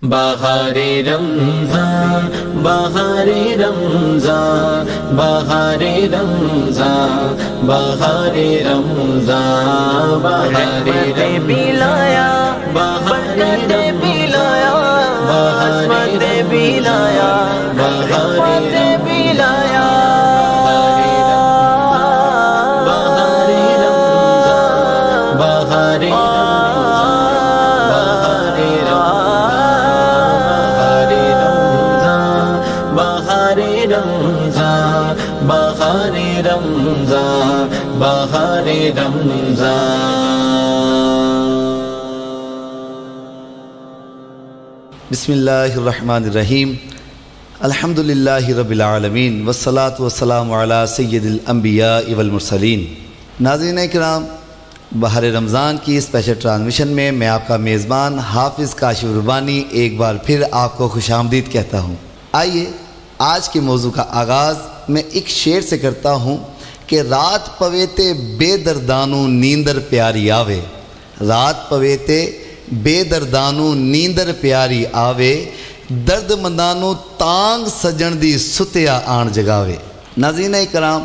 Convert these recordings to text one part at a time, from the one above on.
بہار رمضان بہار رمضان بہار رمضان بہار رمضان بہار بلایا برکت بلایا عصمت بلایا رحمت بلایا بہار رمضان بہار رمضان بہار رمضان. بسم اللہ الرحمن الرحیم. الحمدللہ رب العالمین والصلاة والسلام علی سید الانبیاء والمرسلین. ناظرین اکرام، بہار رمضان کی اسپیشل ٹرانسمیشن میں میں آپ کا میزبان حافظ کاشف ربانی ایک بار پھر آپ کو خوش آمدید کہتا ہوں. آئیے آج کے موضوع کا آغاز میں ایک شعر سے کرتا ہوں کہ رات پویتے بے دردانو نیندر پیاری آوے. رات پویتے بے دردانو نیندر پیاری آوے، درد مندانو تانگ سجن دی ستیا آن جگاوے. ناظرین کرام،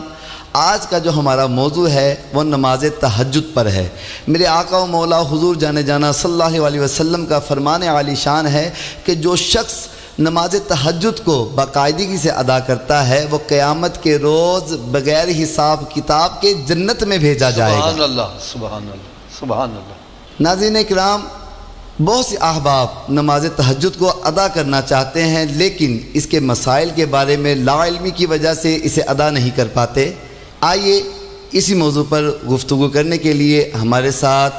آج کا جو ہمارا موضوع ہے وہ نماز تہجد پر ہے. میرے آقا و مولا حضور جانے جانا صلی اللہ علیہ وسلم کا فرمان عالی شان ہے کہ جو شخص نماز تہجد کو باقاعدگی سے ادا کرتا ہے وہ قیامت کے روز بغیر حساب کتاب کے جنت میں بھیجا جائے گا. سبحان اللہ سبحان اللہ سبحان اللہ. ناظرین کرام، بہت سے احباب نماز تہجد کو ادا کرنا چاہتے ہیں لیکن اس کے مسائل کے بارے میں لا علمی کی وجہ سے اسے ادا نہیں کر پاتے. آئیے اسی موضوع پر گفتگو کرنے کے لیے ہمارے ساتھ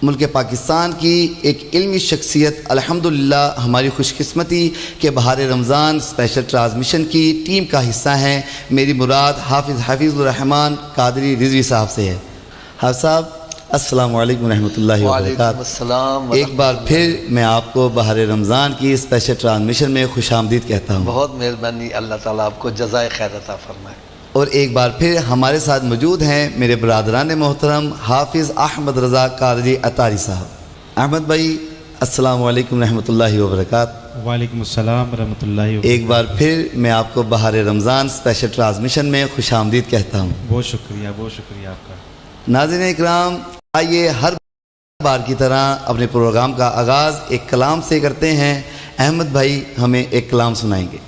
ملک پاکستان کی ایک علمی شخصیت، الحمدللہ ہماری خوش قسمتی کہ بہار رمضان اسپیشل ٹرانسمیشن کی ٹیم کا حصہ ہیں. میری مراد حافظ الرحمن قادری رضوی صاحب سے ہے. حافظ صاحب السلام علیکم ورحمۃ اللہ وبرکاتہ. السلام. ایک بار پھر میں آپ کو بہار رمضان کی اسپیشل ٹرانسمیشن میں خوش آمدید کہتا ہوں. بہت مہربانی، اللہ تعالیٰ آپ کو جزائے خیر عطا فرمائے. اور ایک بار پھر ہمارے ساتھ موجود ہیں میرے برادران محترم حافظ احمد رضا قادری اتاری صاحب. احمد بھائی السلام علیکم رحمۃ اللہ وبرکاتہ. وعلیکم السلام ورحمۃ اللہ وبرکاتہ. ایک بار پھر میں آپ کو بہار رمضان اسپیشل ٹرانسمیشن میں خوش آمدید کہتا ہوں. بہت شکریہ آپ کا. ناظرین اکرام، آئیے ہر بار کی طرح اپنے پروگرام کا آغاز ایک کلام سے کرتے ہیں. احمد بھائی ہمیں ایک کلام سنائیں گے.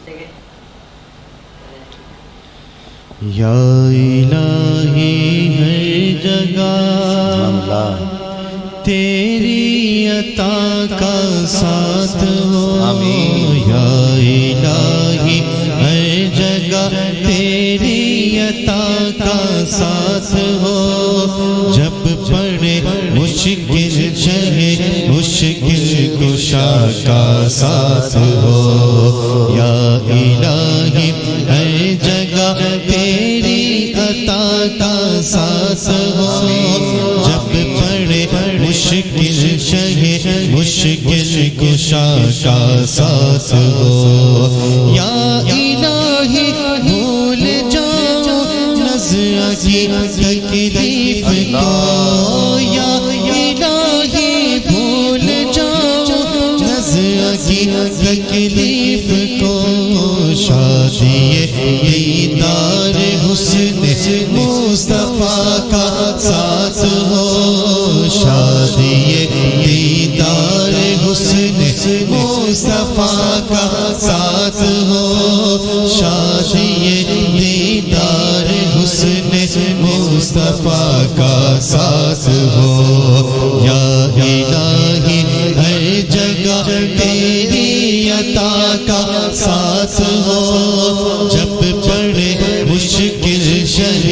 یا الہی ہر جگہ تیری عطا کا ساتھ ہو. یا الہی ہر جگہ تیری عطا کا ساتھ ہو. جب پڑے مشکل شہ مشکل کشا کا ساتھ ہو. یا الہی ہر جگہ تیری عطا کا ساتھ ہو. جب پڑے مشکل شہ مشکل کشا کا ساتھ ہو. یا الہی بھول جاؤ نزع کی تکلیف کو. یا الہی بھول جاؤ نزع کی تکلیف کو. شادی دیدار حسن مصطفیٰ کا ساتھ ہو. شادی دیدار حسن مصطفیٰ کا ساتھ ہو. شادی دیدار حسن مصطفیٰ کا ساتھ ہو. یا الہی ہر جگہ تیری عطا کا ساتھ ہو. جب پڑے مشکل شہ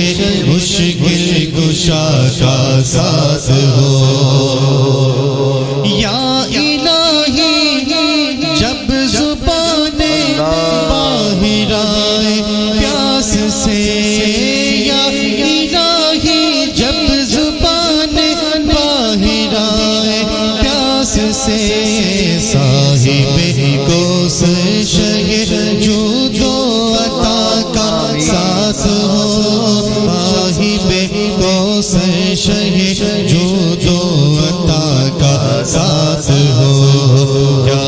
مشکل کشا کا ساتھ ہو. یا الہی جب زبان باہر آئے پیاس سے. یا الہی جب زبان باہر آئے پیاس سے. صاحب کوشش جود و عطا کا ساتھ ہو. صاحب کوشش جود و عطا کا ساتھ ہو. یا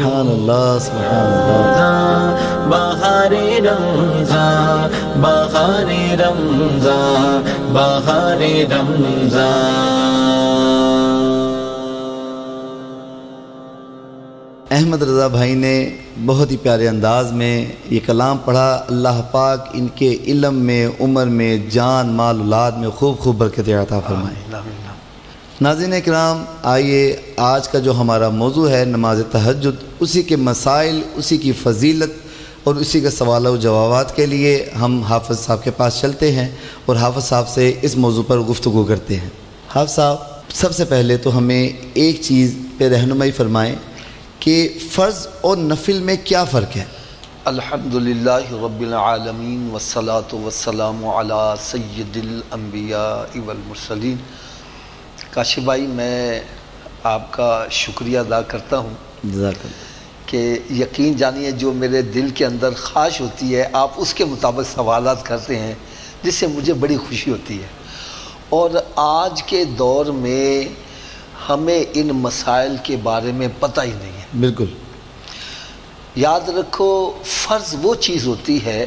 سبحان اللہ سبحان اللہ بہار رمضان بہار رمضان بہار رمضان احمد رضا بھائی نے بہت ہی پیارے انداز میں یہ کلام پڑھا. اللہ پاک ان کے علم میں عمر میں جان مال اولاد میں خوب خوب برکتیں عطا فرمائے. ناظرین اکرام آئیے آج کا جو ہمارا موضوع ہے نماز تہجد اسی کے مسائل اسی کی فضیلت اور اسی کے سوال و جوابات کے لیے ہم حافظ صاحب کے پاس چلتے ہیں اور حافظ صاحب سے اس موضوع پر گفتگو کرتے ہیں. حافظ صاحب سب سے پہلے تو ہمیں ایک چیز پہ رہنمائی فرمائیں کہ فرض اور نفل میں کیا فرق ہے؟ الحمدللہ رب العالمین والصلاة والسلام علی سید الانبیاء والمرسلین. کاشف بھائی میں آپ کا شکریہ ادا کرتا ہوں جزاک اللہ. کہ یقین جانیے جو میرے دل کے اندر خواہش ہوتی ہے آپ اس کے مطابق سوالات کرتے ہیں جس سے مجھے بڑی خوشی ہوتی ہے. اور آج کے دور میں ہمیں ان مسائل کے بارے میں پتہ ہی نہیں ہے. بالکل. یاد رکھو فرض وہ چیز ہوتی ہے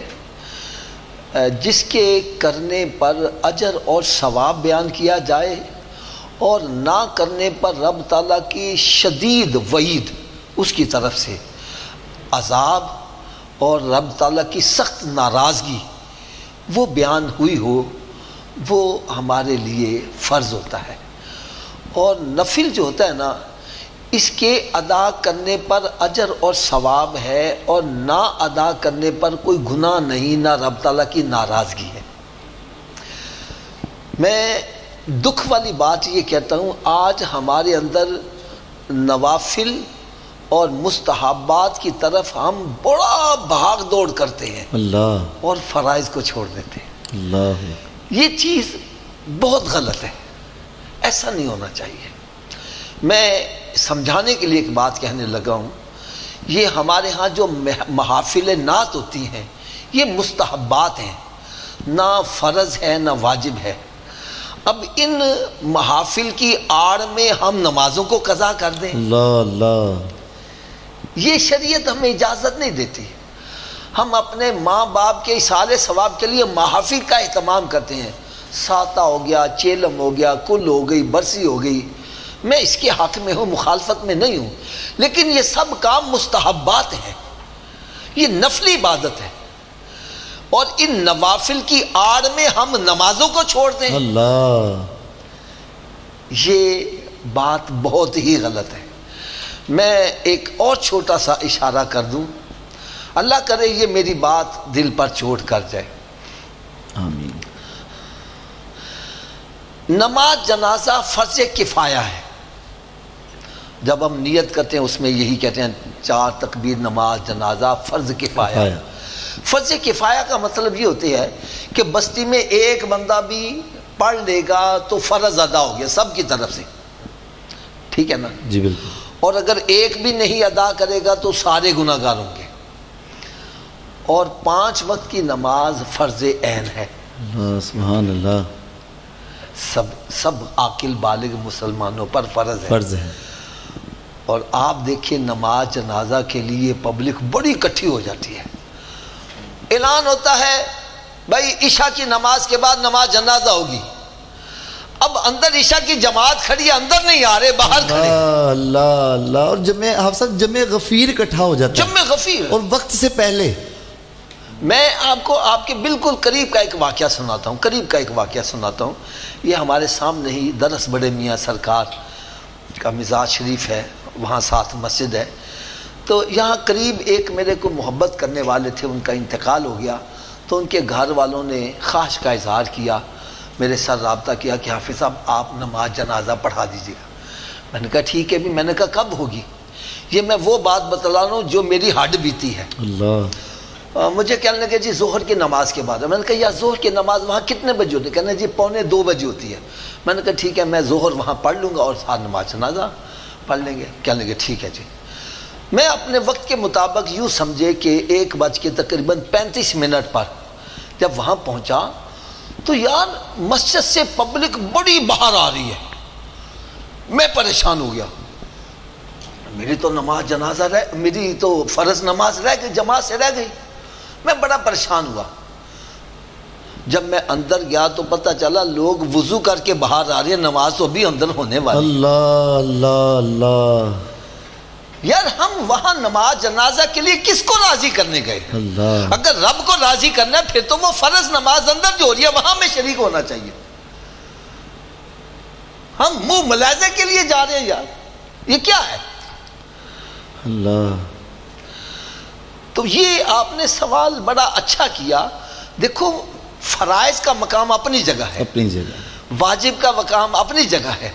جس کے کرنے پر اجر اور ثواب بیان کیا جائے اور نہ کرنے پر رب تعالیٰ کی شدید وعید اس کی طرف سے عذاب اور رب تعالیٰ کی سخت ناراضگی وہ بیان ہوئی ہو وہ ہمارے لیے فرض ہوتا ہے. اور نفل جو ہوتا ہے نا اس کے ادا کرنے پر اجر اور ثواب ہے اور نہ ادا کرنے پر کوئی گناہ نہیں نہ رب تعالیٰ کی ناراضگی ہے. میں دکھ والی بات یہ کہتا ہوں آج ہمارے اندر نوافل اور مستحبات کی طرف ہم بڑا بھاگ دوڑ کرتے ہیں اللہ اور فرائض کو چھوڑ دیتے ہیں. اللہ یہ چیز بہت غلط ہے، ایسا نہیں ہونا چاہیے. میں سمجھانے کے لیے ایک بات کہنے لگا ہوں. یہ ہمارے ہاں جو محافل نعت ہوتی ہیں یہ مستحبات ہیں، نہ فرض ہے نہ واجب ہے. اب ان محافل کی آڑ میں ہم نمازوں کو قضا کر دیں، اللہ اللہ یہ شریعت ہمیں اجازت نہیں دیتی. ہم اپنے ماں باپ کے اصال ثواب کے لیے محافل کا اہتمام کرتے ہیں. ساتہ ہو گیا، چیلم ہو گیا، کل ہو گئی، برسی ہو گئی. میں اس کے حق میں ہوں، مخالفت میں نہیں ہوں، لیکن یہ سب کام مستحبات ہیں، یہ نفلی عبادت ہے. اور ان نوافل کی آڑ میں ہم نمازوں کو چھوڑ دیں، اللہ یہ بات بہت ہی غلط ہے. میں ایک اور چھوٹا سا اشارہ کر دوں، اللہ کرے یہ میری بات دل پر چوٹ کر جائے. آمین. نماز جنازہ فرض کفایہ ہے. جب ہم نیت کرتے ہیں اس میں یہی کہتے ہیں 4 تکبیر نماز جنازہ فرض کفایہ. فرض کفایہ کا مطلب یہ ہوتے ہے کہ بستی میں ایک بندہ بھی پڑھ لے گا تو فرض ادا ہو گیا سب کی طرف سے، ٹھیک ہے نا؟ جی بالکل. اور اگر ایک بھی نہیں ادا کرے گا تو سارے گناہ گار ہوں گے. اور 5 وقت کی نماز فرض عین ہے. اللہ سبحان اللہ. سب عاقل بالغ مسلمانوں پر فرض ہے. فرض ہے. اور آپ دیکھیں نماز جنازہ کے لیے پبلک بڑی اکٹھی ہو جاتی ہے. اعلان ہوتا ہے بھائی عشاء کی نماز کے بعد نماز جنازہ ہوگی. اب اندر عشاء کی جماعت کھڑی ہے، اندر نہیں آ رہے، باہر کھڑے. اللہ اللہ. اور جمع غفیر اکٹھا ہو جاتا ہے، جمع غفیر، اور وقت سے پہلے. میں آپ کے بالکل قریب کا ایک واقعہ سناتا ہوں. یہ ہمارے سامنے ہی درس بڑے میاں سرکار کا مزاج شریف ہے، وہاں ساتھ مسجد ہے. تو یہاں قریب ایک میرے کو محبت کرنے والے تھے، ان کا انتقال ہو گیا. تو ان کے گھر والوں نے خواہش کا اظہار کیا، میرے ساتھ رابطہ کیا کہ حافظ صاحب آپ نماز جنازہ پڑھا دیجیے گا. میں نے کہا ٹھیک ہے بھی. میں نے کہا کب ہوگی؟ یہ میں وہ بات بتا رہا ہوں جو میری ہڈ بیتی ہے. اللہ. مجھے کہنے لگے جی ظہر کی نماز کے بعد. میں نے کہا یا ظہر کی نماز وہاں کتنے بجے ہوتی ہے؟ کہنے جی 1:45 بجے ہوتی ہے. میں نے کہا ٹھیک ہے میں ظہر وہاں پڑھ لوں گا اور ساتھ نماز جنازہ پڑھ لیں گے. کہنے لگے ٹھیک ہے جی. میں اپنے وقت کے مطابق یوں سمجھے کہ 1 تقریباً 35 پر جب وہاں پہنچا تو یار مسجد سے پبلک بڑی باہر آ رہی ہے. میں پریشان ہو گیا. میری تو نماز جنازہ میری تو فرض نماز رہ گئی، جماعت سے رہ گئی. میں بڑا پریشان ہوا. جب میں اندر گیا تو پتہ چلا لوگ وضو کر کے باہر آ رہے ہیں، نماز تو بھی اندر ہونے والی. اللہ اللہ اللہ. یار ہم وہاں نماز جنازہ کے لیے کس کو راضی کرنے گئے؟ اللہ. اگر رب کو راضی کرنا ہے پھر تو وہ فرض نماز اندر جو ہو رہی ہے وہاں میں شریک ہونا چاہیے. ہم منہ ملاحظے کے لیے جا رہے ہیں یار، یہ کیا ہے؟ اللہ. تو یہ آپ نے سوال بڑا اچھا کیا. دیکھو فرائض کا مقام اپنی جگہ ہے، اپنی جگہ. واجب کا مقام اپنی جگہ ہے،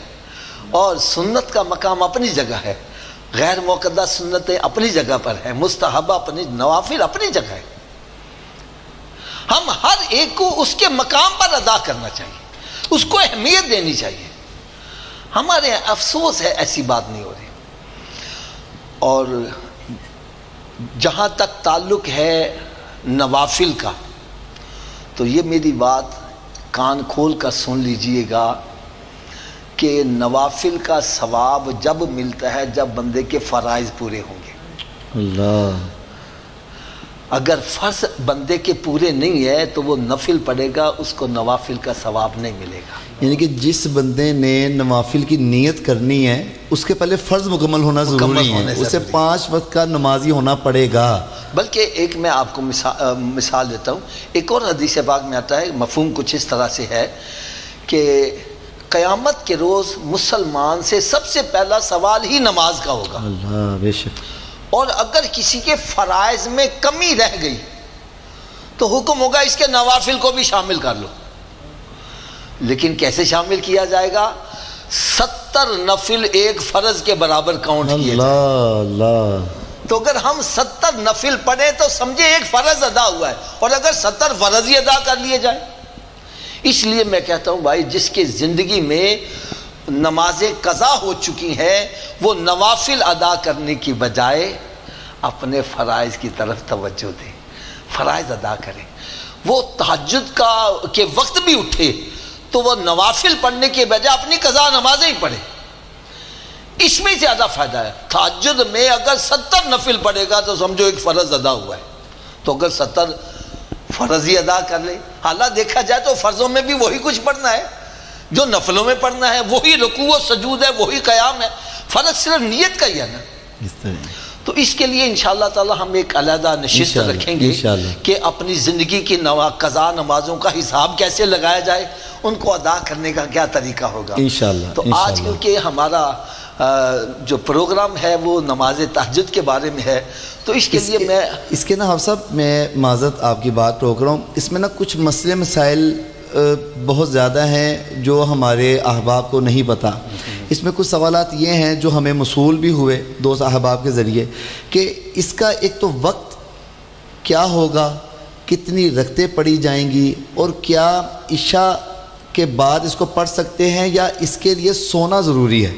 اور سنت کا مقام اپنی جگہ ہے. غیر موقدہ سنتیں اپنی جگہ پر ہیں، مستحبہ اپنی، نوافل اپنی جگہ ہے. ہم ہر ایک کو اس کے مقام پر ادا کرنا چاہیے، اس کو اہمیت دینی چاہیے. ہمارے افسوس ہے ایسی بات نہیں ہو رہی. اور جہاں تک تعلق ہے نوافل کا، تو یہ میری بات کان کھول کر سن لیجئے گا کہ نوافل کا ثواب جب ملتا ہے جب بندے کے فرائض پورے ہوں گے. اللہ. اگر فرض بندے کے پورے نہیں ہے تو وہ نفل پڑے گا، اس کو نوافل کا ثواب نہیں ملے گا. یعنی کہ جس بندے نے نوافل کی نیت کرنی ہے اس کے پہلے فرض مکمل ہونا ضروری ہے، اسے 5 وقت کا نمازی ہونا پڑے گا. بلکہ ایک میں آپ کو مثال دیتا ہوں. ایک اور حدیث پاک میں آتا ہے، مفہوم کچھ اس طرح سے ہے کہ قیامت کے روز مسلمان سے سب سے پہلا سوال ہی نماز کا ہوگا. اللہ بے شک. اور اگر کسی کے فرائض میں کمی رہ گئی تو حکم ہوگا اس کے نوافل کو بھی شامل کر لو. لیکن کیسے شامل کیا جائے گا؟ 70 70 نفل ایک فرض کے برابر کاؤنٹ کیے جائیں. اللہ اللہ. تو اگر ہم 70 نفل پڑھیں تو سمجھے ایک فرض ادا ہوا ہے، اور اگر 70 فرض ہی ادا کر لیے جائیں. اس لیے میں کہتا ہوں بھائی، جس کی زندگی میں نمازیں قضا ہو چکی ہیں وہ نوافل ادا کرنے کی بجائے اپنے فرائض کی طرف توجہ دیں، فرائض ادا کریں. وہ تہجد کے وقت بھی اٹھے تو وہ نوافل پڑھنے کے بجائے اپنی قضا نمازیں ہی پڑھے، اس میں زیادہ فائدہ ہے. تہجد میں اگر 70 نفل پڑھے گا تو سمجھو ایک فرض ادا ہوا ہے. تو اگر 70 فرض ہی ادا کر لے، حالانکہ دیکھا جائے تو فرضوں میں بھی وہی کچھ پڑھنا ہے جو نفلوں میں پڑھنا ہے، وہی رکوع و سجود ہے، وہی قیام ہے، فرق صرف نیت کا ہی ہے نا. اس طرح تو اس کے لیے انشاءاللہ تعالی ہم ایک علیحدہ نشست رکھیں گے کہ اپنی زندگی کی قضا نمازوں کا حساب کیسے لگایا جائے، ان کو ادا کرنے کا کیا طریقہ ہوگا انشاءاللہ. تو آج کل کے ہمارا جو پروگرام ہے وہ نماز تہجد کے بارے میں ہے. تو اس کے لیے میں اس کے نا حافظ صاحب، میں معذرت آپ کی بات روک رہا ہوں، اس میں نا کچھ مسئلے مسائل بہت زیادہ ہیں جو ہمارے احباب کو نہیں پتہ. اس میں کچھ سوالات یہ ہیں جو ہمیں موصول بھی ہوئے دوست احباب کے ذریعے کہ اس کا ایک تو وقت کیا ہوگا، کتنی رکعتیں پڑھی جائیں گی، اور کیا عشاء کے بعد اس کو پڑھ سکتے ہیں یا اس کے لیے سونا ضروری ہے.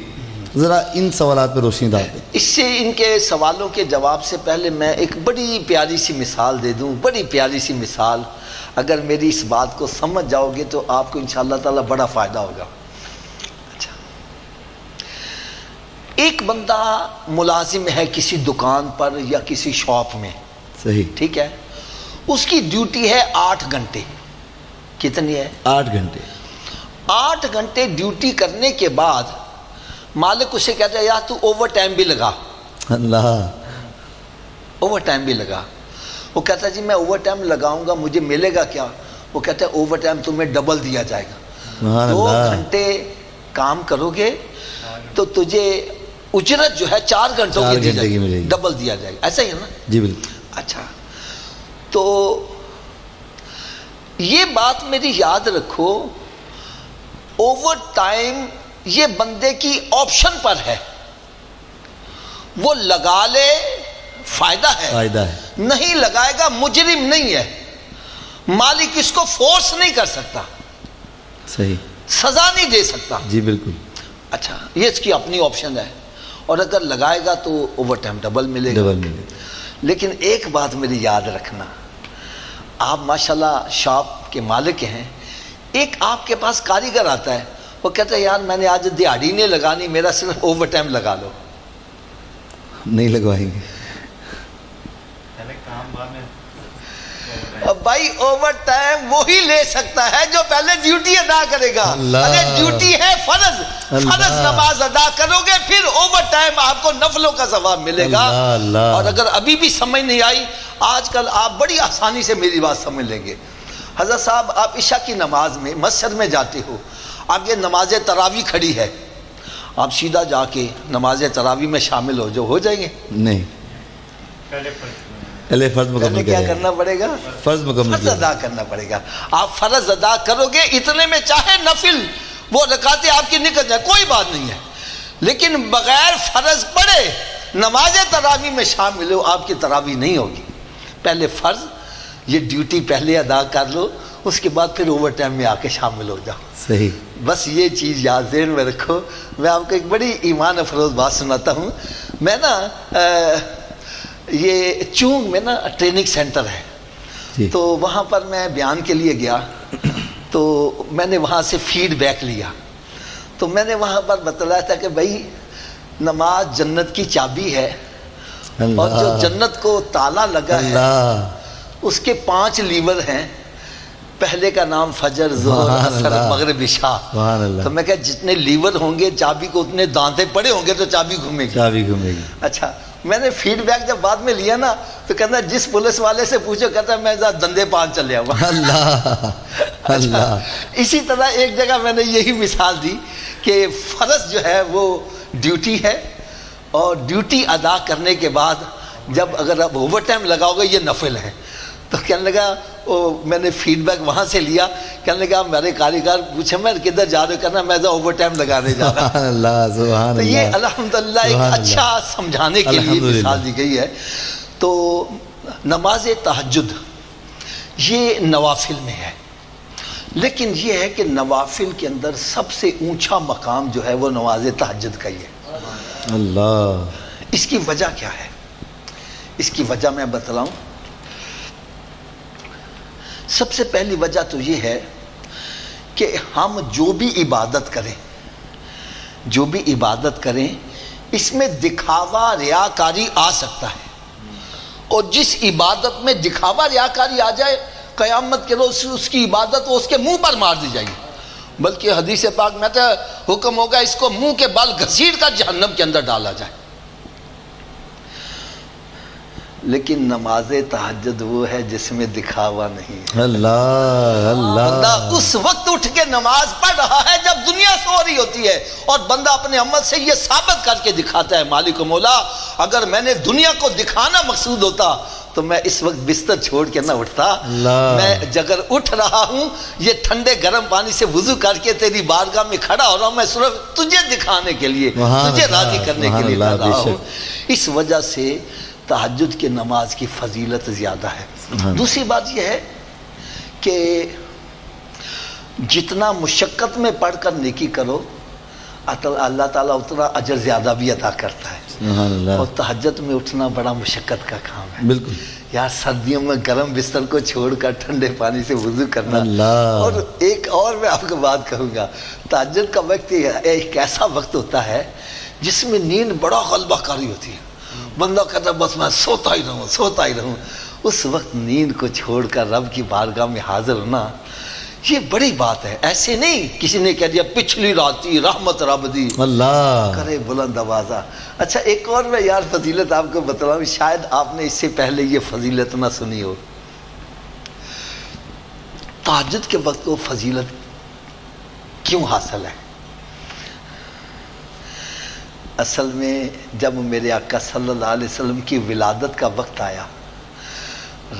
ذرا ان سوالات پہ روشنی ڈال دیں. اس سے ان کے سوالوں کے جواب سے پہلے میں ایک بڑی پیاری سی مثال دے دوں. بڑی پیاری سی مثال، اگر میری اس بات کو سمجھ جاؤ گے تو آپ کو انشاءاللہ تعالی بڑا فائدہ ہوگا. اچھا، ایک بندہ ملازم ہے کسی دکان پر یا کسی شاپ میں، صحیح، ٹھیک ہے. اس کی ڈیوٹی ہے 8 گھنٹے. کتنی ہے؟ 8 گھنٹے. 8 گھنٹے ڈیوٹی کرنے کے بعد مالک اسے کہتا ہے یار تو اوور ٹائم بھی لگا. اللہ، اوور ٹائم بھی لگا. وہ کہتا ہے جی میں اوور ٹائم لگاؤں گا، مجھے ملے گا کیا؟ وہ کہتا ہے اوور ٹائم تمہیں ڈبل دیا جائے گا. 2 گھنٹے کام کرو گے تو تجھے اجرت جو ہے 4 گھنٹوں کی دی جائے گی، ڈبل دیا جائے گا. ایسا ہی ہے نا؟ جی بالکل. اچھا، تو یہ بات میری یاد رکھو، اوور ٹائم یہ بندے کی آپشن پر ہے، وہ لگا لے فائدہ ہے، نہیں لگائے گا مجرم نہیں ہے. مالک اس کو فورس نہیں کر سکتا، صحیح، سزا نہیں دے سکتا. جی بالکل. اچھا، یہ اس کی اپنی آپشن ہے، اور اگر لگائے گا تو اوور ٹائم ڈبل ملے گا. لیکن ایک بات میری یاد رکھنا، آپ ماشاءاللہ شاپ کے مالک ہیں، ایک آپ کے پاس کاریگر آتا ہے، وہ کہتا ہے یار میں نے آج دیہڑی نہیں لگانی، میرا صرف اوور ٹائم لگا لو. نہیں لگوائیں گے. اب بھائی اوور ٹائم وہی لے سکتا ہے جو پہلے ڈیوٹی ادا کرے گا. اگر ڈیوٹی ہے فرض نماز ادا کرو گے پھر اوور ٹائم آپ کو نفلوں کا ثواب ملے گا. اور اگر ابھی بھی سمجھ نہیں آئی، آج کل آپ بڑی آسانی سے میری بات سمجھ لیں گے. حضرت صاحب آپ عشاء کی نماز میں مسجد میں جاتے ہو، آگے نماز تراویح کھڑی ہے، آپ سیدھا جا کے نماز تراویح میں شامل ہو جائیں گے؟ نہیں، پہلے فرض مکمل کیا کرنا پڑے گا؟ فرض مکمل ادا کرنا پڑے گا. آپ فرض ادا کرو گے، اتنے میں چاہے نفل وہ رکعتیں آپ کی نکل جائیں کوئی بات نہیں ہے، لیکن بغیر فرض پڑھے نماز تراویح میں شامل ہو آپ کی تراویح نہیں ہوگی. پہلے فرض یہ ڈیوٹی پہلے ادا کر لو، اس کے بعد پھر اوور ٹائم میں آ کے شامل ہو جاؤ. صحیح. بس یہ چیز یاد ذہن میں رکھو. میں آپ کو ایک بڑی ایمان افروز بات سناتا ہوں. میں نا یہ چونگ میں نا ٹریننگ سینٹر ہے، تو وہاں پر میں بیان کے لیے گیا، تو میں نے وہاں سے فیڈ بیک لیا. تو میں نے وہاں پر بتلایا تھا کہ بھائی نماز جنت کی چابی ہے، اور جو جنت کو تالا لگا ہے اس کے 5 لیور ہیں. پہلے کا نام فجر، ظہر، عصر، مغرب، عشاء. تو میں کہا جتنے لیور ہوں گے چابی کو اتنے دانتے پڑے ہوں گے تو چابی گھومے گی. اچھا، میں نے فیڈ بیک جب بعد میں لیا نا تو کہتا جس پولیس والے سے پوچھو، کہتا میں دندے پان چلے ہوا. اچھا، اسی طرح ایک جگہ میں نے یہی مثال دی کہ فرض جو ہے وہ ڈیوٹی ہے، اور ڈیوٹی ادا کرنے کے بعد جب اگر آپ اوور ٹائم لگاؤ گے یہ نفل ہے. تو کہنے لگا میں نے فیڈ بیک وہاں سے لیا، کہنے لگا میرے کاریگر پوچھے میں کدھر جا رہے ہو، کہنا میں اوور ٹائم لگانے جا رہا ہوں۔ سبحان اللہ سبحان تو یہ اللہ الحمدللہ ایک سبحان اللہ۔ اچھا سمجھانے کے لیے الحمدللہ۔ مثال دی گئی ہے۔ تو نماز تہجد یہ نوافل میں ہے، لیکن یہ ہے کہ نوافل کے اندر سب سے اونچا مقام جو ہے وہ نماز تہجد کا ہی ہے۔ اللہ، اس کی وجہ کیا ہے؟ اس کی وجہ میں بتلاؤں۔ سب سے پہلی وجہ تو یہ ہے کہ ہم جو بھی عبادت کریں اس میں دکھاوا ریاکاری آ سکتا ہے، اور جس عبادت میں دکھاوا ریاکاری آ جائے قیامت کے روز اس کی عبادت وہ اس کے منہ پر مار دی جائے گی، بلکہ حدیث پاک میں تو حکم ہوگا اس کو منہ کے بال گھسیٹ کر جہنم کے اندر ڈالا جائے۔ لیکن نماز تہجد وہ ہے جس میں دکھاوا نہیں ہے۔ اللہ اللہ، بندہ اس وقت اٹھ کے نماز پڑھ رہا ہے جب دنیا سو رہی ہوتی ہے، اور بندہ اپنے عمل سے یہ ثابت کر کے دکھاتا ہے مالک و مولا اگر میں نے دنیا کو دکھانا مقصود ہوتا تو میں اس وقت بستر چھوڑ کے نہ اٹھتا، میں اگر اٹھ رہا ہوں یہ ٹھنڈے گرم پانی سے وضو کر کے تیری بارگاہ میں کھڑا ہو رہا ہوں، میں صرف تجھے دکھانے کے لیے، تجھے راضی کرنے کے لیے کر رہا ہوں۔ اس وجہ سے تہجد کے نماز کی فضیلت زیادہ ہے۔ دوسری بات یہ ہے کہ جتنا مشقت میں پڑھ کر نیکی کرو اللہ تعالیٰ اتنا اجر زیادہ بھی عطا کرتا ہے، اور تہجد میں اٹھنا بڑا مشقت کا کام ہے۔ بالکل یار سردیوں میں گرم بستر کو چھوڑ کر ٹھنڈے پانی سے وضو کرنا، اور ایک اور میں آپ کو بات کہوں گا، تہجد کا وقت ایک ایسا وقت ہوتا ہے جس میں نیند بڑا غلبہ کاری ہوتی ہے، بندہ کہتا ہے بس میں سوتا ہی رہوں۔ اس وقت نیند کو چھوڑ کر رب کی بارگاہ میں حاضر ہونا یہ بڑی بات ہے۔ ایسے نہیں کسی نے کہہ دیا پچھلی راتی رحمت رب دی، اللہ کرے بلند آوازہ۔ اچھا ایک اور میں یار فضیلت آپ کو بتلاؤں، شاید آپ نے اس سے پہلے یہ فضیلت نہ سنی ہو۔ تہجد کے وقت وہ فضیلت کیوں حاصل ہے؟ اصل میں جب میرے آقا صلی اللہ علیہ وسلم کی ولادت کا وقت آیا،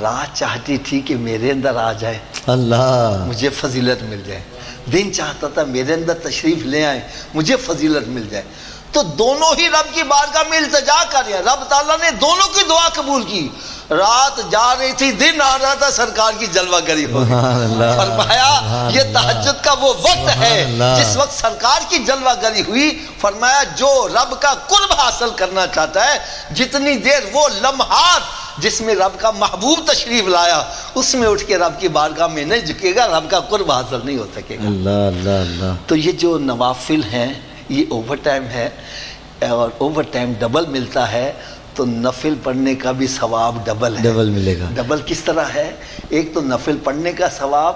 رات چاہتی تھی کہ میرے اندر آ جائے، اللہ مجھے فضیلت مل جائے، دن چاہتا تھا میرے اندر تشریف لے آئے، مجھے فضیلت مل جائے۔ تو دونوں ہی رب کی بارگاہ میں التجا کر رہے ہیں، رب تعالیٰ نے دونوں کی دعا قبول کی۔ رات جا رہی تھی، دن آ رہا تھا، سرکار کی جلوہ گری ہو گئی۔ فرمایا یہ تہجد کا وہ وقت ہے جس وقت سرکار کی جلوہ گری ہوئی۔ فرمایا جو رب کا قرب حاصل کرنا چاہتا ہے، جتنی دیر وہ لمحات جس میں رب کا محبوب تشریف لایا اس میں اٹھ کے رب کی بارگاہ میں نہیں جھکے گا، رب کا قرب حاصل نہیں ہو سکے گا۔ اللہ اللہ اللہ۔ تو یہ جو نوافل ہیں یہ اوور ٹائم ہے، اور اوور ٹائم ڈبل ملتا ہے، تو نفل پڑھنے کا بھی ثواب ڈبل ہے۔ ڈبل ملے گا۔ ڈبل کس طرح ہے؟ ایک تو نفل پڑھنے کا ثواب،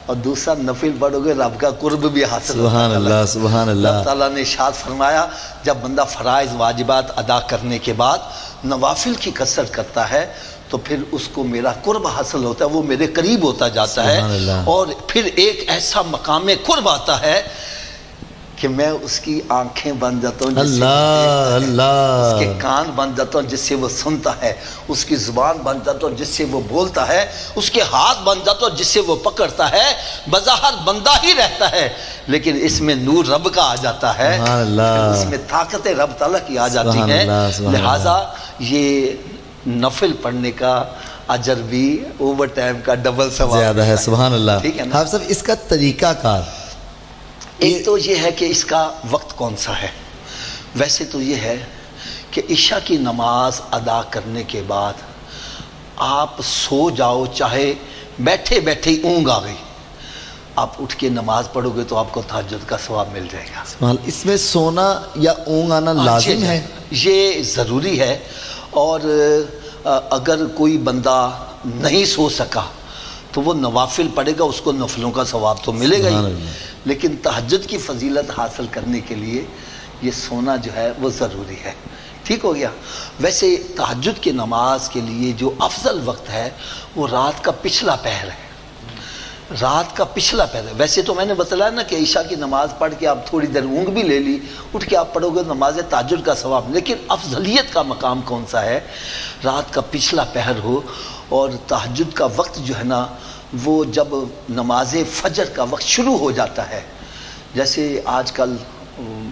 اور دوسرا نفل پڑھو گے رب کا قرب بھی حاصل ہوتا ہے۔ سبحان اللہ سبحان اللہ۔ اللہ تعالیٰ نے ارشاد فرمایا جب بندہ فرائض واجبات ادا کرنے کے بعد نوافل کی کثرت کرتا ہے تو پھر اس کو میرا قرب حاصل ہوتا ہے، وہ میرے قریب ہوتا جاتا ہے، اور پھر ایک ایسا مقام قرب آتا ہے کہ میں اس کی آنکھیں بن جاتا ہوں جس سے وہ دیکھتا ہے، اس کے کان بن جاتا ہوں جس سے وہ سنتا ہے، اس کی زبان بن جاتا ہوں جس سے وہ بولتا ہے، اس کے ہاتھ بن جاتا ہوں جس سے وہ پکڑتا ہے۔ بظاہر بندہ ہی رہتا ہے لیکن اس میں نور رب کا آ جاتا ہے، اس میں طاقت رب تعالیٰ کی آ جاتی ہے۔ لہٰذا یہ نفل پڑھنے کا اجر بھی اوور ٹائم کا ڈبل ثواب زیادہ ہے۔ سبحان اللہ۔ ٹھیک ہے نا؟ حافظ صاحب اس کا طریقہ کار ایک تو یہ ہے کہ اس کا وقت کون سا ہے۔ ویسے تو یہ ہے کہ عشاء کی نماز ادا کرنے کے بعد آپ سو جاؤ، چاہے بیٹھے بیٹھے ہی اونگ آ گئی، آپ اٹھ کے نماز پڑھو گے تو آپ کو تہجد کا ثواب مل جائے گا۔ اس میں سونا یا اونگ آنا لازم ہے؟ یہ ضروری ہے، اور اگر کوئی بندہ نہیں سو سکا تو وہ نوافل پڑھے گا، اس کو نفلوں کا ثواب تو ملے گا ہی، لیکن تہجد کی فضیلت حاصل کرنے کے لیے یہ سونا جو ہے وہ ضروری ہے۔ ٹھیک ہو گیا؟ ویسے تہجد کی نماز کے لیے جو افضل وقت ہے وہ رات کا پچھلا پہر ہے، رات کا پچھلا پہر ہے۔ ویسے تو میں نے بتلایا نا کہ عشاء کی نماز پڑھ کے آپ تھوڑی دیر اونگ بھی لے لی، اٹھ کے آپ پڑھو گے نماز تہجد کا ثواب، لیکن افضلیت کا مقام کون سا ہے؟ رات کا پچھلا پہر ہو، اور تہجد کا وقت جو ہے نا وہ جب نماز فجر کا وقت شروع ہو جاتا ہے، جیسے آج کل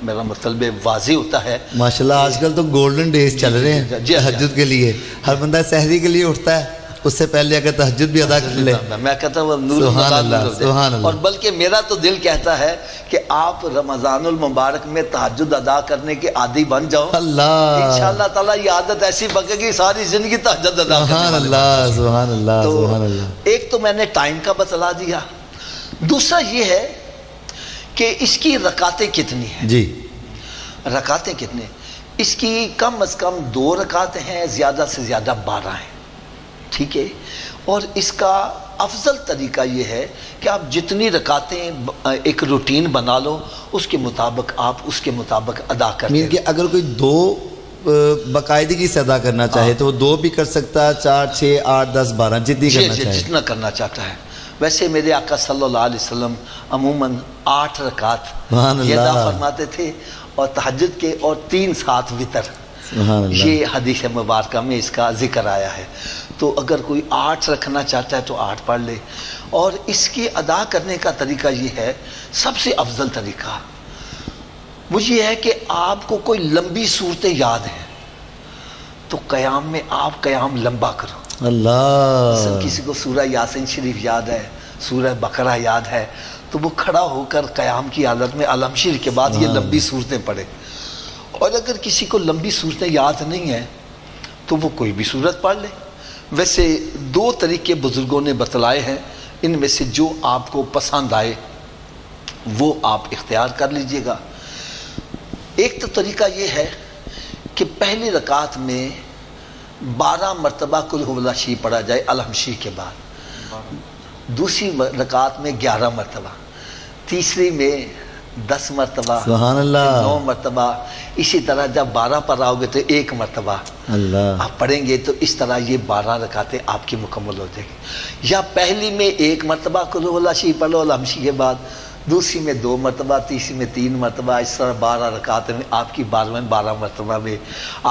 میرا مطلب واضح ہوتا ہے، ماشاءاللہ آج کل تو گولڈن ڈیز چل رہے ہیں تہجد کے لیے. ہر بندہ سحری کے لیے اٹھتا ہے، اس سے پہلے اگر تہجد بھی ادا کر لے. میں کہتا ہوں نور سبحان اللہ، سبحان اللہ. اور بلکہ میرا تو دل کہتا ہے کہ آپ رمضان المبارک میں تہجد ادا کرنے کے عادی بن جاؤ. اللہ انشاءاللہ تعالیٰ یہ عادت ایسی پکے گی ساری زندگی تہجد ادا کرنے سبحان والے. اللہ، سبحان اللہ، تو سبحان اللہ. ایک تو میں نے ٹائم کا بتلا دیا، دوسرا یہ ہے کہ اس کی رکعتیں کتنی ہیں. جی رکعتیں کتنے؟ اس کی کم از کم 2 رکعتیں ہیں، زیادہ سے زیادہ 12 ہیں. ٹھیک ہے. اور اس کا افضل طریقہ یہ ہے کہ آپ جتنی رکعتیں ایک روٹین بنا لو، اس کے مطابق آپ اس کے مطابق ادا کرتے مین کہ اگر کوئی 2 باقاعدگی سے ادا کرنا چاہے تو وہ 2 بھی کر سکتا ہے، 4 6 8 10 12 جتنی کرنا چاہے. جتنا کرنا چاہتا ہے. ویسے میرے آقا صلی اللہ علیہ وسلم عموماً 8 رکعت سبحان یہ ادا اللہ. فرماتے تھے، اور تہجد کے اور 3 ساتھ وتر. سبحان اللہ. یہ حدیث مبارکہ میں اس کا ذکر آیا ہے. تو اگر کوئی 8 رکھنا چاہتا ہے تو 8 پڑھ لے. اور اس کے ادا کرنے کا طریقہ یہ ہے، سب سے افضل طریقہ وہ یہ ہے کہ آپ کو کوئی لمبی صورتیں یاد ہیں تو قیام میں آپ قیام لمبا کرو. اللہ. کسی کو سورہ یاسین شریف یاد ہے، سورہ بقرہ یاد ہے، تو وہ کھڑا ہو کر قیام کی حالت میں علم شریف کے بعد یہ لمبی صورتیں پڑھے. اور اگر کسی کو لمبی صورتیں یاد نہیں ہیں تو وہ کوئی بھی صورت پڑھ لے. ویسے 2 طریقے بزرگوں نے بتلائے ہیں، ان میں سے جو آپ کو پسند آئے وہ آپ اختیار کر لیجئے گا. ایک تو طریقہ یہ ہے کہ پہلی رکعت میں 12 مرتبہ قل هو اللہ شریف پڑھا جائے الحمد شریف کے بعد، دوسری رکعت میں 11 مرتبہ، تیسری میں 10 مرتبہ، سبحان اللہ. 9 مرتبہ. اسی طرح جب 12 پر آؤ گے تو 1 مرتبہ اللہ. آپ پڑھیں گے تو اس طرح یہ 12 رکعتیں آپ کی مکمل ہو جائیں گی. یا پہلی میں 1 مرتبہ قل هو اللہ شریف پڑھ لو الحمد شریف کے بعد، دوسری میں 2 مرتبہ، تیسری میں 3 مرتبہ. اس طرح 12 رکعت میں آپ کی 12 مرتبہ میں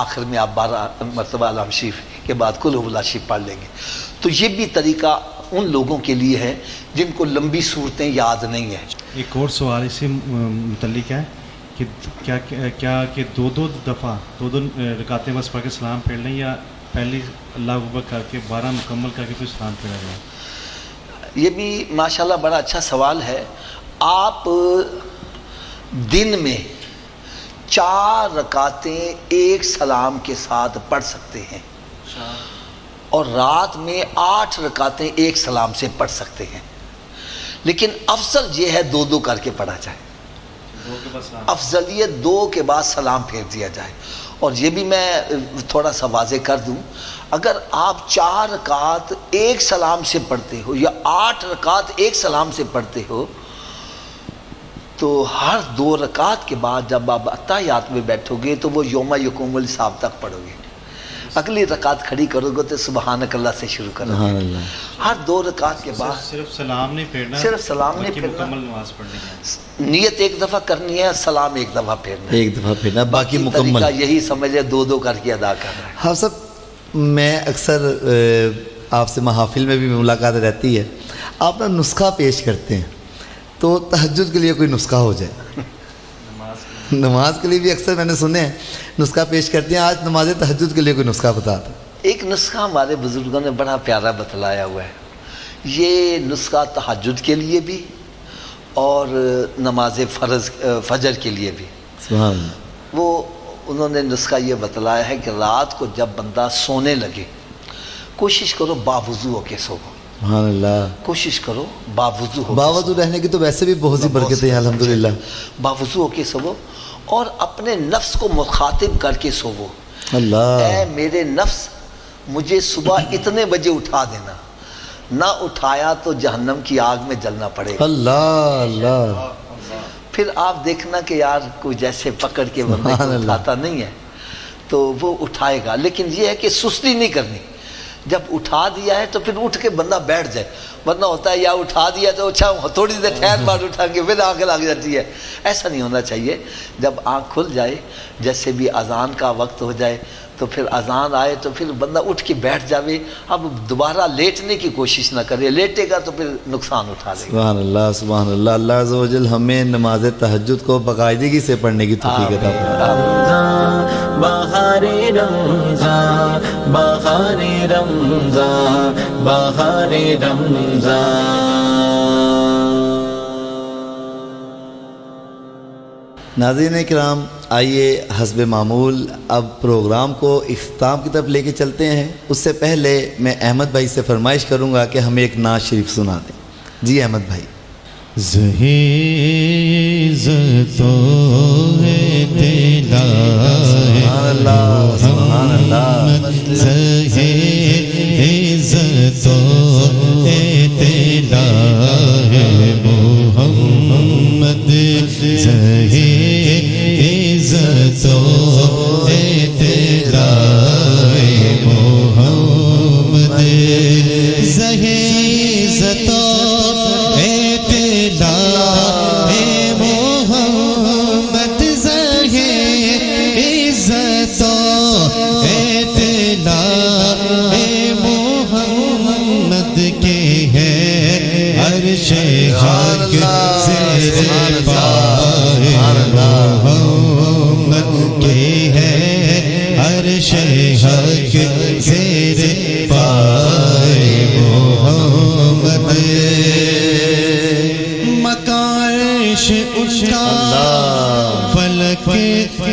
آخر میں آپ 12 مرتبہ الحمد شریف کے بعد قل هو اللہ شریف پڑھ لیں گے. تو یہ بھی طریقہ ان لوگوں کے لیے ہے جن کو لمبی صورتیں یاد نہیں ہیں. ایک اور سوال اس سے متعلق ہے کہ کیا کہ 2 دفعہ 2 رکعتیں بس پڑھ کے سلام پھیر لیں، یا پہلی اللہ اکبر کر کے 12 مکمل کر کے پھر سلام پھیرا جائے؟ یہ بھی ماشاءاللہ بڑا اچھا سوال ہے. آپ دن میں 4 رکعتیں ایک سلام کے ساتھ پڑھ سکتے ہیں، اور رات میں 8 رکعتیں ایک سلام سے پڑھ سکتے ہیں. لیکن افضل یہ ہے 2 کر کے پڑھا جائے. افضلیت 2 کے بعد سلام پھیر دیا جائے. اور یہ بھی میں تھوڑا سا واضح کر دوں، اگر آپ 4 رکعت ایک سلام سے پڑھتے ہو یا 8 رکعت ایک سلام سے پڑھتے ہو تو ہر 2 رکعت کے بعد جب آپ اتحیات میں بیٹھو گے تو وہ یوم یقوم الحساب تک پڑھو گے. اگلی رکعت کھڑی کرو گے تو سبحانک اللہ سے شروع کرو گے. ہر 2 رکعت کے بعد صرف سلام نہیں پھیرنا، صرف سلام نہیں پھیرنا، مکمل نماز پڑھنی ہے. نیت 1 دفعہ کرنی ہے، سلام 1 دفعہ پھیرنا ہے، 1 دفعہ پھرنا، باقی مکمل. طریقہ یہی سمجھے 2 کر کے ادا کر رہا ہے. ہاں صاحب، میں اکثر آپ سے محافل میں بھی ملاقات رہتی ہے، آپ نا نسخہ پیش کرتے ہیں، تو تہجد کے لیے کوئی نسخہ ہو جائے. نماز کے لیے بھی اکثر میں نے سنے ہیں نسخہ پیش کرتے ہیں. آج نماز تہجد کے لیے کوئی نسخہ بتا دیں. ایک نسخہ ہمارے بزرگوں نے بڑا پیارا بتلایا ہوا ہے. یہ نسخہ تہجد کے لیے بھی اور نماز فجر کے لیے بھی. سبحان اللہ. وہ انہوں نے نسخہ یہ بتلایا ہے کہ رات کو جب بندہ سونے لگے کوشش کرو باوضو ہو کے سو. سبحان اللہ. کوشش کرو باوضو ہو. باوضو رہنے کی تو ویسے بھی بہت سی برکتیں ہیں الحمدللہ. باوضو ہو کے سو اور اپنے نفس کو مخاطب کر کے سو. اللہ. اے میرے نفس، مجھے صبح اتنے بجے اٹھا دینا، نہ اٹھایا تو جہنم کی آگ میں جلنا پڑے گا. اللہ اللہ. پھر آپ دیکھنا کہ یار کوئی جیسے پکڑ کے بندے کو اٹھاتا نہیں ہے تو وہ اٹھائے گا. لیکن یہ ہے کہ سستی نہیں کرنی. جب اٹھا دیا ہے تو پھر اٹھ کے بندہ بیٹھ جائے. ورنہ ہوتا ہے یا اٹھا دیا تو اچھا تھوڑی دیر ٹھہر بعد اٹھا کے پھر آنکھ لگ جاتی ہے. ایسا نہیں ہونا چاہیے. جب آنکھ کھل جائے، جیسے بھی اذان کا وقت ہو جائے تو پھر اذان آئے تو پھر بندہ اٹھ کے بیٹھ جاوے، اب دوبارہ لیٹنے کی کوشش نہ کرے، لیٹے گا تو پھر نقصان اٹھا لے گا۔ سبحان اللہ سبحان اللہ۔ اللہ عز و جل ہمیں نماز تہجد کو باقاعدگی سے پڑھنے کی توفیق عطا فرمائے۔ بہار رمضان بہار رمضان بہار رمضان۔ ناظرین کرام، آئیے حسب معمول اب پروگرام کو اختتام کی طرف لے کے چلتے ہیں۔ اس سے پہلے میں احمد بھائی سے فرمائش کروں گا کہ ہمیں ایک نعت شریف سنا دیں۔ جی احمد بھائی۔ سبحان اللہ سبحان اللہ۔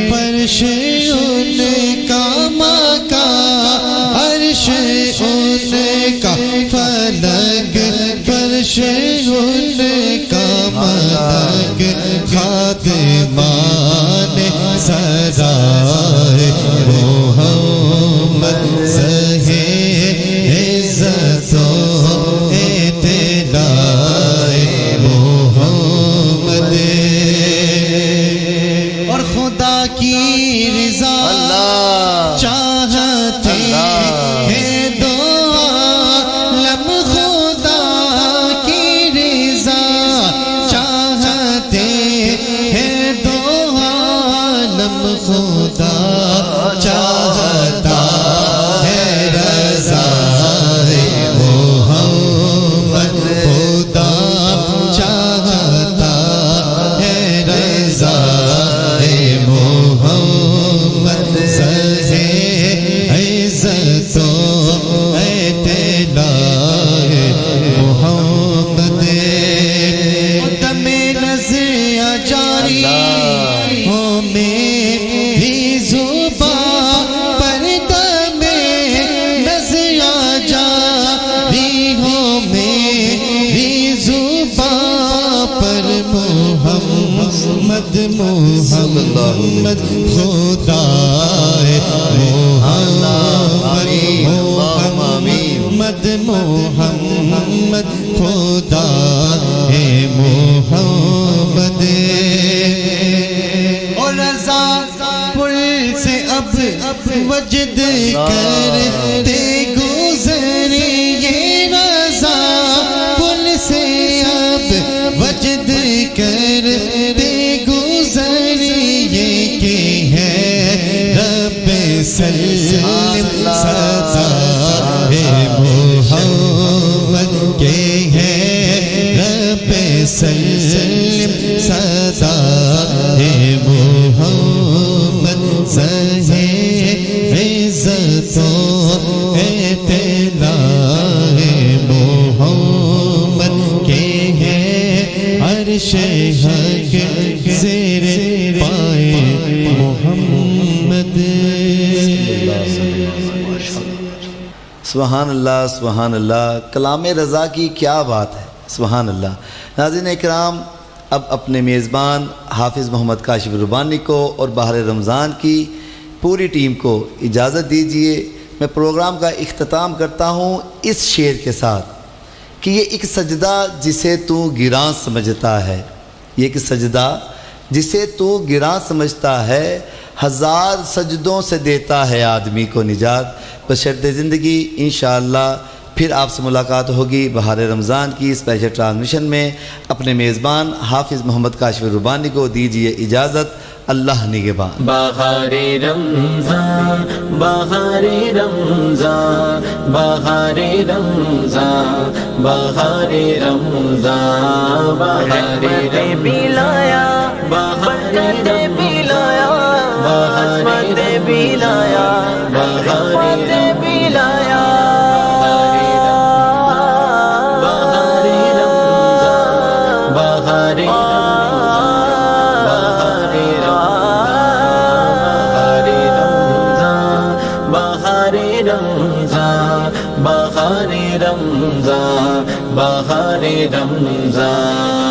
فرش ان کا مکا، عرش ان کا فلک، فرش ان کا ملک، خادمان سرائے محمد سہے عزت و اطلاع محمد، اور خدا کی رضا چاہتے ہیں دو عالم، خدا کی رضا چاہتے ہیں دو عالم، خدا چاہتا ہے رضا محمد، خدا چاہتا ہے رضا محمد، سہے عزت و اطلاع محمد، دم نظر جاری ہو میری زبان پر، دم نظر جاری ہو میری زبان پر، محمد محمد خدا محمد، محمد خدا محمد، اور رضا پل سے اب وجد کرتے گزریے، رضا پل سے اب وجد کرتے گزریے، کہ ہے رب سلم سزا محمد، کہ ہے رب سلم سزا محمد، سہے عزت و اطلاع محمد، کہ ہے عرش حق زیر پائے محمد۔ سبحان اللہ سبحان اللہ۔ کلام رضا کی کیا بات ہے، سبحان اللہ۔ ناظرین اکرام، اب اپنے میزبان حافظ محمد کاشف ربانی کو اور بہار رمضان کی پوری ٹیم کو اجازت دیجیے۔ میں پروگرام کا اختتام کرتا ہوں اس شعر کے ساتھ کہ یہ ایک سجدہ جسے تو گراں سمجھتا ہے، یہ ایک سجدہ جسے تو گراں سمجھتا ہے، ہزار سجدوں سے دیتا ہے آدمی کو نجات۔ بشرط زندگی انشاءاللہ پھر آپ سے ملاقات ہوگی بہار رمضان کی اسپیشل ٹرانسمیشن میں۔ اپنے میزبان حافظ محمد کاشف ربانی کو دیجیے اجازت۔ اللہ نگہبان. بہار رمضان بہار رمضان بہار رمضان بہار رمضان بہار رحمتیں بھی لایا برکتیں بھی لایا عصمتیں بھی لایا رحمتیں بھی لایا بہار رمضان بہار رمضان بہار رمضان